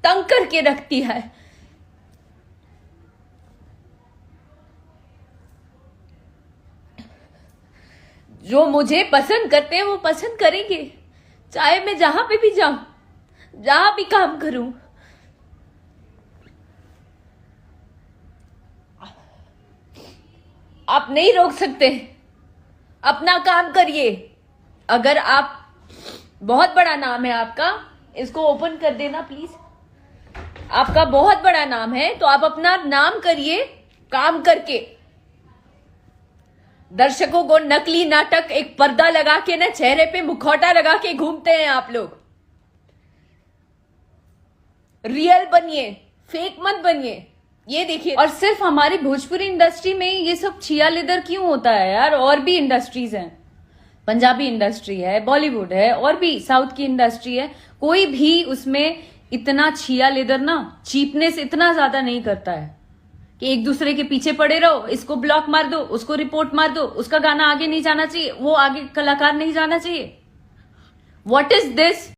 तंग करके रखती है। जो मुझे पसंद करते हैं वो पसंद करेंगे, चाहे मैं जहां पे भी जाऊं, जहां भी काम करूं। आप नहीं रोक सकते, अपना काम करिए। अगर आप, बहुत बड़ा नाम है आपका, इसको ओपन कर देना प्लीज। आपका बहुत बड़ा नाम है तो आप अपना नाम करिए काम करके। दर्शकों को नकली नाटक, एक पर्दा लगा के ना, चेहरे पे मुखौटा लगा के घूमते हैं आप लोग। रियल बनिए, फेक मत बनिए। ये देखिए, और सिर्फ हमारी भोजपुरी इंडस्ट्री में ये सब छिया लेदर क्यों होता है यार? और भी इंडस्ट्रीज हैं, पंजाबी इंडस्ट्री है, बॉलीवुड है, और भी साउथ की इंडस्ट्री है। कोई भी उसमें इतना छिया लेदर ना, चीपनेस इतना ज्यादा नहीं करता है कि एक दूसरे के पीछे पड़े रहो, इसको ब्लॉक मार दो, उसको रिपोर्ट मार दो, उसका गाना आगे नहीं जाना चाहिए, वो आगे कलाकार नहीं जाना चाहिए। What is this?